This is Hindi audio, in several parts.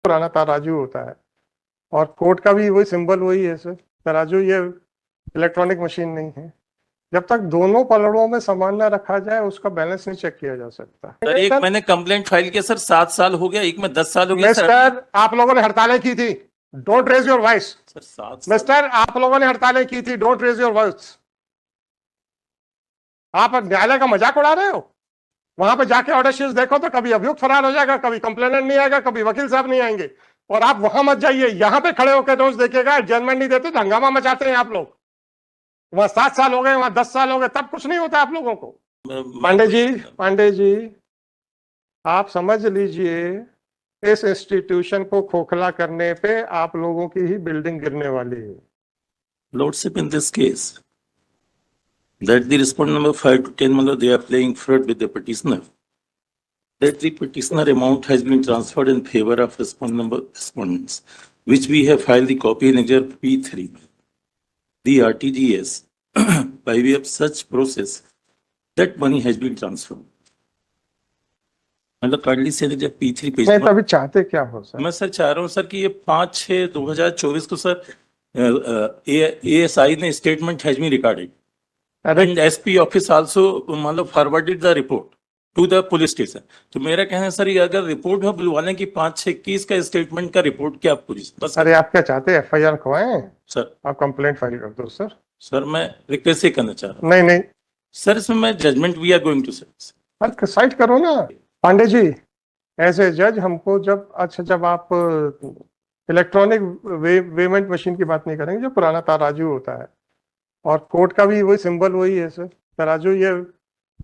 पुराना तराजू होता है और कोर्ट का भी वही सिंबल वही है सर। तराजू ये इलेक्ट्रॉनिक मशीन नहीं है। जब तक दोनों पलड़ों में सामान न रखा जाए उसका बैलेंस नहीं चेक किया जा सकता। सर एक मैंने कंप्लेंट फाइल किया सर 7 साल हो गया, एक में 10 साल हो गया सर। मिस्टर, आप लोगों ने हड़तालें की थी, don't raise your voice. Sir 7 साल मिस्टर, आप लोगों ने हड़तालें की थी, डोंट रेज योर वॉइस। आप न्यायालय का मजाक उड़ा रहे हो। वहां पे जाके ऑर्डर शीट्स देखो तो कभी अभियुक्त फरार हो जाएगा, कभी कंप्लेनेंट नहीं आएगा, कभी वकील साहब नहीं आएंगे। और आप वहां मत जाइए, यहां पे खड़े होकर रोज देखिएगा, एडजमेंट नहीं देते तो हंगामा मचाते हैं आप लोग। वहां 7 साल हो गए, वहां 10 साल हो गए, तब कुछ नहीं होता आप लोगों को। पांडे जी आप समझ लीजिए, इस इंस्टीट्यूशन को खोखला करने पे आप लोगों की ही बिल्डिंग गिरने वाली है। Lordship, in this case, that the respondent number 5 to 10, they are playing fraud with the petitioner. That the petitioner amount has been transferred in favor of respondents, which we have filed the copy in exhibit P3. The RTGS, by way of such process, that money has been transferred. मतलब काइंडली से जब P3 पेज नहीं तो अभी चाहते क्या हो सर? मैं सर चाह रहा हूँ सर कि ये 5/6/2024 को सर ASI ने statement has been recorded and SP office also मतलब forwarded the report to the police station. तो मेरा कहना है सर, ये अगर रिपोर्ट में बुलवाने की 5/6/21 का स्टेटमेंट का रिपोर्ट क्या पुलिस बस। अरे आप क्या चाहते हैं, FIR खुआएं सर? आप कंप्लेंट फाइल कर दो सर। सर मैं रिक्वेस्ट ही करना चाह रहा हूँ। नहीं सर इसमें मैं judgement we are going to sir side करो ना। पांडे जी, एज ए जज हमको जब आप इलेक्ट्रॉनिक पेमेंट मशीन की बात नहीं करेंगे, जो पुराना तराजू होता है और कोर्ट का भी वही सिंबल वही है सर। तराजू ये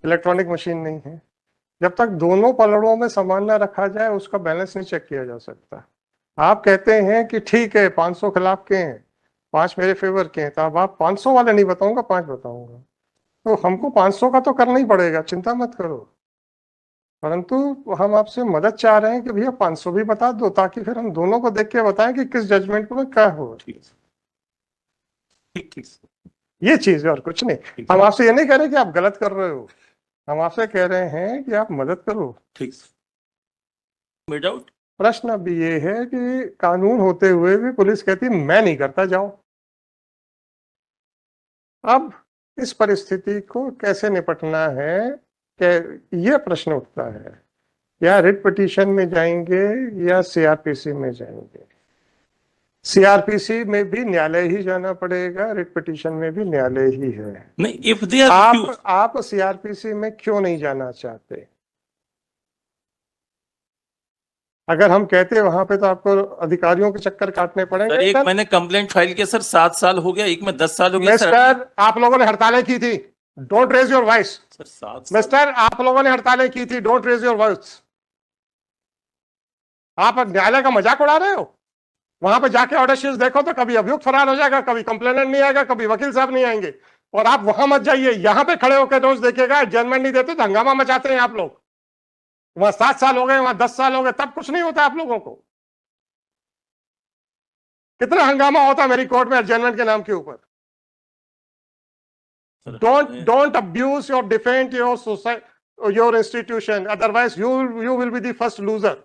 इलेक्ट्रॉनिक मशीन नहीं है। जब तक दोनों पलड़ों में सामान न रखा जाए उसका बैलेंस नहीं चेक किया जा सकता। आप कहते हैं कि ठीक है 500 खिलाफ के हैं, 5 मेरे फेवर के हैं, तो अब आप 500 वाले नहीं बताऊंगा, 5 बताऊंगा। तो हमको 500 का तो करना ही पड़ेगा, चिंता मत करो। परंतु हम आपसे मदद चाह रहे हैं कि भैया 500 भी बता दो, ताकि फिर हम दोनों को देख के बताएं कि किस जजमेंट में क्या हुआ। ठीक ये चीज है और कुछ नहीं। हम आपसे ये नहीं कह रहे कि आप गलत कर रहे हो, हम आपसे कह रहे हैं कि आप मदद करो। ठीक नो डाउट। प्रश्न अब ये है कि कानून होते हुए भी पुलिस कहती मैं नहीं करता, जाओ। अब इस परिस्थिति को कैसे निपटना है, ये प्रश्न उठता है। या रिट पिटीशन में जाएंगे या CRPC में जाएंगे। CRPC में भी न्यायालय ही जाना पड़ेगा, रिट पिटीशन में भी न्यायालय ही है। नहीं, इफ दे आर आप CRPC में क्यों नहीं जाना चाहते? अगर हम कहते वहां पे तो आपको अधिकारियों के चक्कर काटने पड़ेंगे। एक मैंने कंप्लेंट फाइल किया सर 7 साल हो गया, एक में 10 साल हो गया मिस्टर, आप लोगों ने हड़तालें की थी, don't raise your voice. Mister, आप लोगों ने हड़तालें की थी, डोंट रेज योर वॉइस। आप न्यायालय का मजाक उड़ा रहे हो। वहां पे जाके ऑर्डर शीट्स देखो तो कभी अभियुक्त फरार हो जाएगा, कभी कंप्लेनेंट नहीं आएगा, कभी वकील साहब नहीं आएंगे। और आप वहां मत जाइए, यहां पे खड़े होकर रोज देखिएगा, एडजमेंट नहीं देते तो हंगामा मचाते हैं आप लोग। वहां 7 साल हो गए, वहां 10 साल हो गए, तब कुछ नहीं होता आप लोगों को। कितना हंगामा होता मेरी कोर्ट में एडजमेंट के नाम के ऊपर। Don't abuse your defend your society, your institution, otherwise you will be the first loser.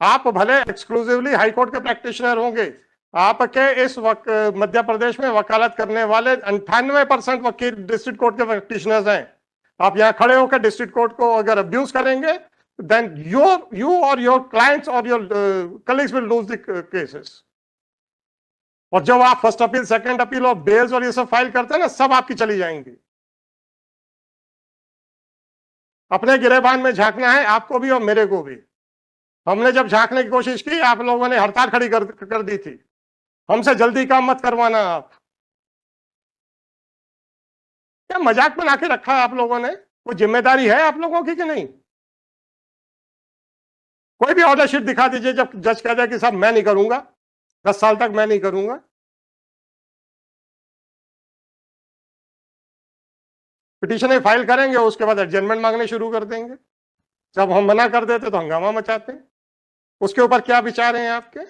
आप भले एक्सक्लूसिवली हाईकोर्ट के प्रैक्टिशनर होंगे, आपके इस मध्य प्रदेश में वकालत करने वाले 98% वकील डिस्ट्रिक्ट कोर्ट के प्रैक्टिशनर्स हैं। आप यहां खड़े होकर डिस्ट्रिक्ट कोर्ट को अगर अब्यूज करेंगे, then you or your clients or your colleagues will lose the cases. और जब आप फर्स्ट अपील, सेकंड अपील और बेल्स और ये सब फाइल करते हैं ना, सब आपकी चली जाएंगी। अपने गिरेबान में झांकना है आपको भी और मेरे को भी। हमने जब झांकने की कोशिश की, आप लोगों ने हड़ताल खड़ी कर दी थी। हमसे जल्दी काम मत करवाना। आप क्या मजाक बना के रखा है आप लोगों ने? कोई जिम्मेदारी है आप लोगों की कि नहीं? कोई भी ऑर्डर शीट दिखा दीजिए जब जज कह दे कि साहब मैं नहीं करूंगा, 10 साल तक मैं नहीं करूंगा। पिटीशन फाइल करेंगे, उसके बाद एडजमेंट मांगने शुरू कर देंगे। जब हम मना कर देते तो हंगामा मचाते हैं। उसके ऊपर क्या विचार हैं आपके?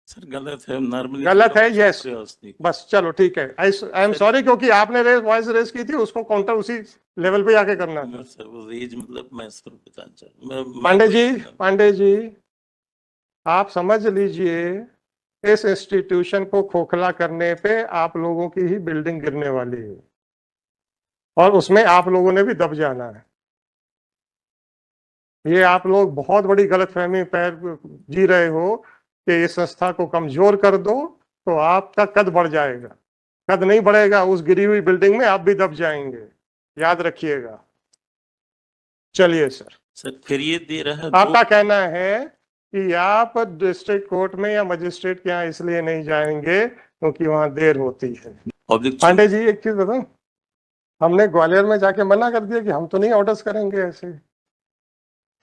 सर गलत है, नॉर्मली गलत है, yes। नहीं। बस चलो ठीक है, आई एम सॉरी, क्योंकि आपने वॉइस रेस की थी, उसको काउंटर उसी लेवल पे आके करना था। सर वो रेज मतलब मैं सर बताना चाहूँ पांडे जी आप समझ लीजिए, इस इंस्टीट्यूशन को खोखला करने पे आप लोगों की ही बिल्डिंग गिरने वाली है, और उसमें आप लोगों ने भी दब जाना है। ये आप लोग बहुत बड़ी गलतफहमी पैर जी रहे हो कि इस संस्था को कमजोर कर दो तो आपका कद बढ़ जाएगा। कद नहीं बढ़ेगा, उस गिरी हुई बिल्डिंग में आप भी दब जाएंगे, याद रखिएगा। चलिए सर, सर फिर ये दे रहा है आपका कहना है कि आप डिस्ट्रिक्ट कोर्ट में या मजिस्ट्रेट के यहाँ इसलिए नहीं जाएंगे क्योंकि वहां देर होती है। पब्लिक। पांडे जी एक चीज बताऊं, हमने ग्वालियर में जाके मना कर दिया कि हम तो नहीं ऑर्डर्स करेंगे ऐसे,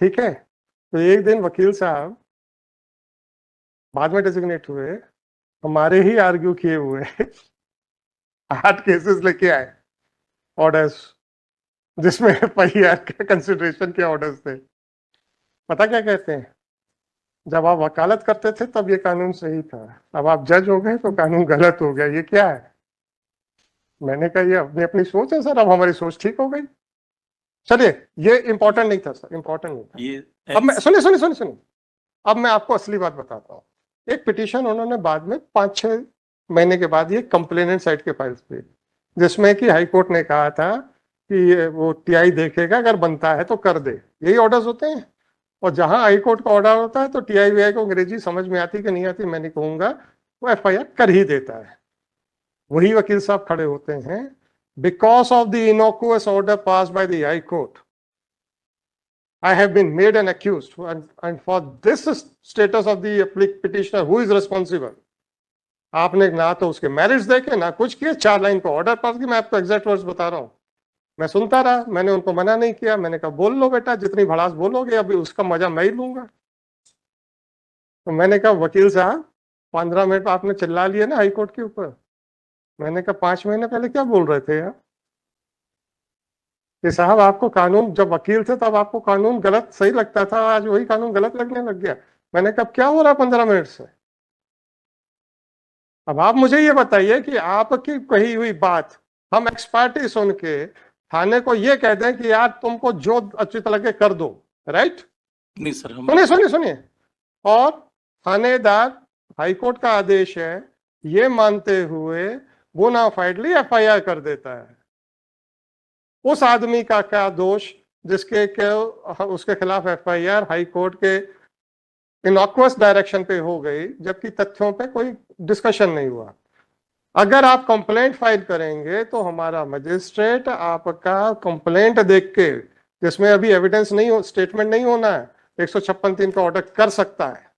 ठीक है। तो एक दिन वकील साहब बाद में डेजिग्नेट हुए, हमारे ही आर्ग्यू किए हुए 8 केसेस लेके आए ऑर्डर्स, जिसमें FIR के कंसिडरेशन के ऑर्डर्स थे। पता क्या कहते हैं, जब आप वकालत करते थे तब ये कानून सही था, अब आप जज हो गए तो कानून गलत हो गया, ये क्या है। मैंने कहा ये अपनी अपनी सोच है सर, अब हमारी सोच ठीक हो गई। चलिए, ये इंपॉर्टेंट नहीं था सर, इंपॉर्टेंट नहीं था। ये अब मैं सुनिए, अब मैं आपको असली बात बताता हूँ। एक पिटीशन उन्होंने बाद में 5-6 महीने के बाद ये कंप्लेनेंट साइड के फाइल्स पे, जिसमें कि हाई कोर्ट ने कहा था कि ये वो TI देखेगा, अगर बनता है तो कर दे, यही ऑर्डर्स होते हैं। और जहां हाई कोर्ट का ऑर्डर होता है तो TI को अंग्रेजी समझ में आती कि नहीं आती मैं नहीं कहूंगा, वो FIR कर ही देता है। वही वकील साहब खड़े होते हैं, because of the innocuous order pass by the high court I have been made an accused, and for this status of the petitioner, who is responsible? आपने ना तो उसके मेरिट्स देखे ना कुछ किए, 4 लाइन पर ऑर्डर पास की। मैं आपको एग्जैक्ट वर्ड्स बता रहा हूं, मैं सुनता रहा, मैंने उनको मना नहीं किया, मैंने कहा बोल लो बेटा, जितनी भड़ास बोलोगे अभी उसका मजा मैं ही लूंगा। तो मैंने कहा वकील साहब 15 मिनट आपने चिल्ला लिया ना हाईकोर्ट के ऊपर, मैंने कहा 5 महीने पहले क्या बोल रहे थे आप कि साहब आपको कानून, जब वकील थे तब आपको कानून गलत सही लगता था, आज वही कानून गलत लगने लग गया। मैंने कहा क्या हो रहा है 15 मिनट से। अब आप मुझे ये बताइए कि आपकी कही हुई बात हम एक्सपर्टी सुन के थाने को ये कह दें कि यार तुमको जो उचित लगे कर दो, राइट? नहीं सर, हम सुनिए, और थानेदार हाईकोर्ट का आदेश है ये मानते हुए बोनाफाइडली FIR कर देता है। उस आदमी का क्या दोष जिसके उसके खिलाफ FIR हाई कोर्ट के इनॉक्वस डायरेक्शन पे हो गई, जबकि तथ्यों पे कोई डिस्कशन नहीं हुआ। अगर आप कंप्लेंट फाइल करेंगे तो हमारा मजिस्ट्रेट आपका कंप्लेंट देख के, जिसमें अभी एविडेंस नहीं हो, स्टेटमेंट नहीं होना है, 156(3) का ऑर्डर कर सकता है,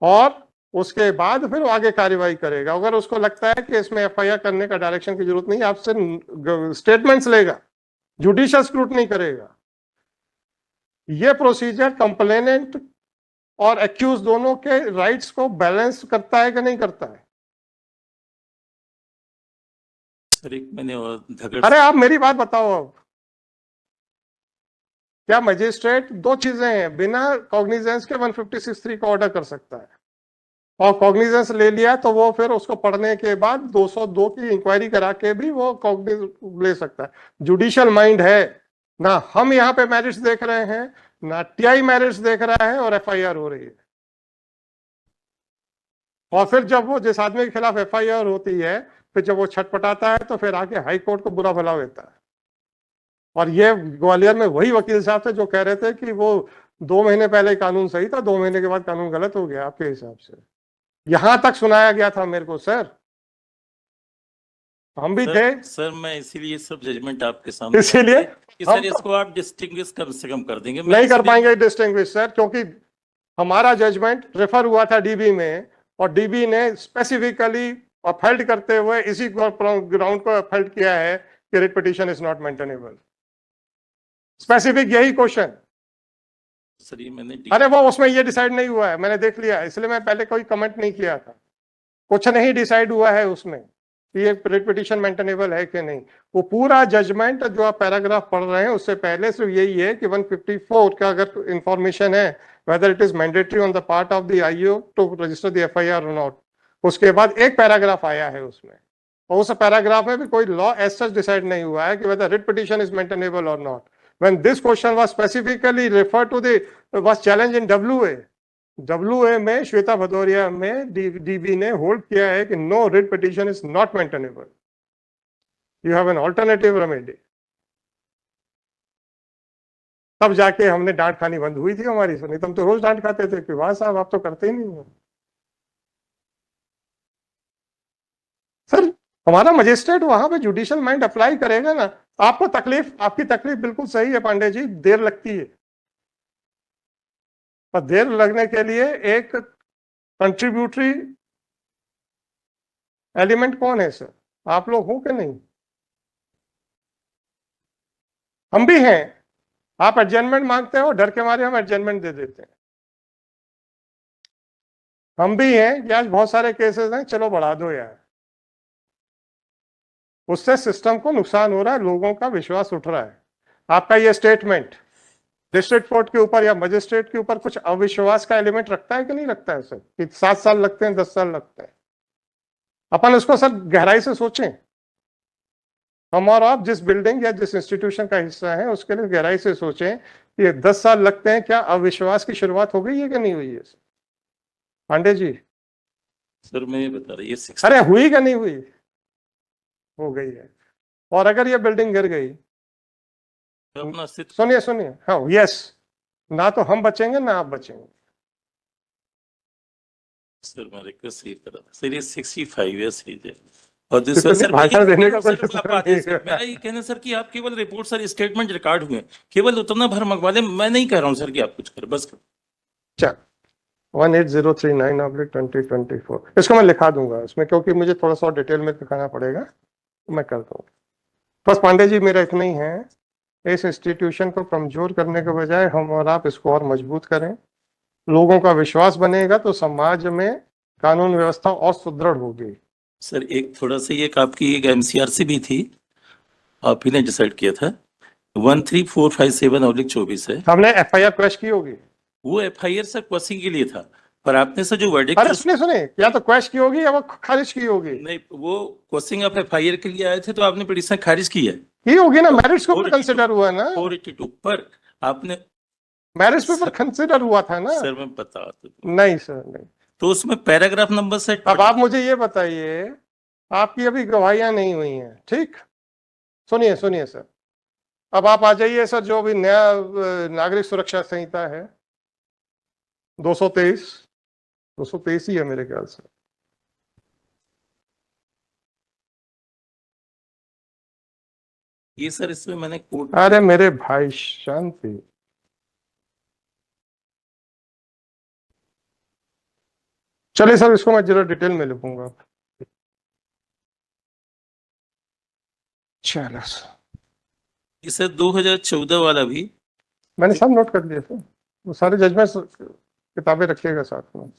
और उसके बाद फिर वो आगे कार्रवाई करेगा। अगर उसको लगता है कि इसमें FIR करने का डायरेक्शन की जरूरत नहीं, आपसे स्टेटमेंट्स लेगा, जुडिशियल स्क्रूटनी करेगा। ये प्रोसीजर कंप्लेनेंट और एक्यूज दोनों के राइट्स को बैलेंस करता है कि नहीं करता है? सर एक मैंने अरे आप मेरी बात बताओ, अब क्या मजिस्ट्रेट 2 चीजें हैं, बिना कॉग्निजेंस के 156(3) का ऑर्डर कर सकता है, और कॉग्निजेंस ले लिया तो वो फिर उसको पढ़ने के बाद 202 की इंक्वायरी करा के भी वो कॉग्निजेंस ले सकता है। जुडिशियल माइंड है ना, हम यहाँ पे मैरिट्स देख रहे हैं ना, TI मैरिट्स देख रहा है, और FIR हो रही है। और फिर जब वो जिस आदमी के खिलाफ FIR होती है, फिर जब वो छटपटाता है तो फिर आके हाई कोर्ट को बुरा भला देता है। और ये ग्वालियर में वही वकील साहब थे जो कह रहे थे कि वो 2 महीने पहले कानून सही था, 2 महीने के बाद कानून गलत हो गया आपके हिसाब से। यहां तक सुनाया गया था मेरे को सर, हम भी थे। सर मैं इसीलिए सब जजमेंट आपके सामने, इसीलिए सर इसको आप डिस्टिंग्विश कम से कम कर देंगे। नहीं कर पाएंगे डिस्टिंग्विश सर, क्योंकि हमारा जजमेंट रेफर हुआ था DB में, और DB ने स्पेसिफिकली अपहेल्ड करते हुए इसी ग्राउंड को अपहेल्ड किया है कि writ petition is not maintainable. Specific यही क्वेश्चन सर ये मैंने, अरे वो उसमें ये डिसाइड नहीं हुआ है, मैंने देख लिया, इसलिए मैं पहले कोई कमेंट नहीं किया था। कुछ नहीं डिसाइड हुआ है उसमें, ये रिट पिटीशन मेंटेनेबल है कि नहीं। वो पूरा जजमेंट जो आप पैराग्राफ पढ़ रहे हैं उससे पहले सिर्फ यही है कि 154 का अगर इंफॉर्मेशन है whether it is mandatory on the part of the IO to register the FIR or not, उसके बाद एक पैराग्राफ आया है उसमें, और उस पैराग्राफ में भी कोई लॉ एज सच डिसाइड नहीं हुआ है कि whether writ petition is maintainable or not. When this question was specifically referred to the was challenged in WA में श्वेता भदौरिया में DB ने होल्ड किया है कि no writ petition is not maintainable, you have an alternative remedy. तब जाके हमने डांट खानी बंद हुई थी हमारी, नहीं तो हम तो रोज डांट खाते थे कि वाह साहब आप तो करते ही नहीं हो। सर हमारा मजिस्ट्रेट वहां पे जुडिशियल माइंड अप्लाई करेगा ना। आपको तकलीफ, आपकी तकलीफ बिल्कुल सही है पांडे जी, देर लगती है, पर देर लगने के लिए एक कंट्रीब्यूटरी एलिमेंट कौन है सर? आप लोग हो कि नहीं? हम भी हैं। आप एडजमेंट मांगते हो, डर के मारे हम एडजमेंट दे देते हैं। हम भी हैं कि आज बहुत सारे केसेस हैं, चलो बढ़ा दो यार, उससे सिस्टम को नुकसान हो रहा है, लोगों का विश्वास उठ रहा है। आपका ये स्टेटमेंट डिस्ट्रिक्ट कोर्ट के ऊपर या मजिस्ट्रेट के ऊपर कुछ अविश्वास का एलिमेंट रखता है कि नहीं रखता है सर? कि 7 साल लगते हैं, 10 साल लगते हैं। अपन उसको सर गहराई से सोचें, हम और आप जिस बिल्डिंग या जिस इंस्टीट्यूशन का हिस्सा है उसके लिए गहराई से सोचें कि 10 साल लगते हैं, क्या अविश्वास की शुरुआत हो गई है कि नहीं हुई है सर? पांडे जी सर मैं ये बता रही है अरे हुई कि नहीं हुई? हो गई है। और अगर ये बिल्डिंग गिर गई, अपना सुनिए सुनिए, हाँ यस, ना तो हम बचेंगे ना आप बचेंगे। सर मैं रिक्वेस्ट ये कर रहा था सर, ये 65 ईयर्स एज है और दूसरा कितनी सर भाषण देने का सर, कोई आप आते सर, मेरा ये कहना सर कि आप केवल रिपोर्ट सर स्टेटमेंट रिकॉर्ड हुए, केवल उतना भर मंगवा ले। मैं नहीं कह रहा हूँ सर कि आप कुछ कर, बस चल 18039/2024 इसको मैं लिखा दूंगा इसमें, क्योंकि मुझे थोड़ा सा डिटेल में दिखाना पड़ेगा, तो मैं कर दूंगा। बस पांडे जी मेरा इतना ही है, इस इंस्टीट्यूशन को कमजोर करने के बजाय हम और आप इसको और मजबूत करें, लोगों का विश्वास बनेगा तो समाज में कानून व्यवस्था और सुदृढ़ होगी। सर एक थोड़ा सा ये आपकी एक MCRC भी थी, आप ही ने डिसाइड किया था, 13457/24 है। हमने FIR क्रैश की होगी, वो FIR सर क्वेश्चन के लिए था, पर आपने सर जो वर्डिक्ट, अरे सुने या तो क्रैश की होगी या वो खारिज की होगी। नहीं वो क्वेश्चन आप FIR के लिए आए थे तो आपने पिटीशन खारिज की है, की होगी ना, मेरिट्स को कंसिडर हुआ ना, 482 पर आपने मैरिज पेपर कंसिडर हुआ था ना। सर मैं बता नहीं सर नहीं। तो उसमें पैराग्राफ नंबर से अब आप मुझे ये बताइए, आपकी अभी गवाहियां नहीं हुई हैं, ठीक? सुनिए सुनिए सर, अब आप आ जाइए सर, जो भी नया नागरिक सुरक्षा संहिता है 223 ही है मेरे ख्याल से। ये सर इसमें मैंने कोर्ट, अरे मेरे भाई शांति, चलिए सर इसको मैं जरा डिटेल में लिखूंगा। चलो ये सर 2014 वाला भी मैंने सब नोट कर दिए थे, वो सारे जजमेंट किताबें रखिएगा साथ में।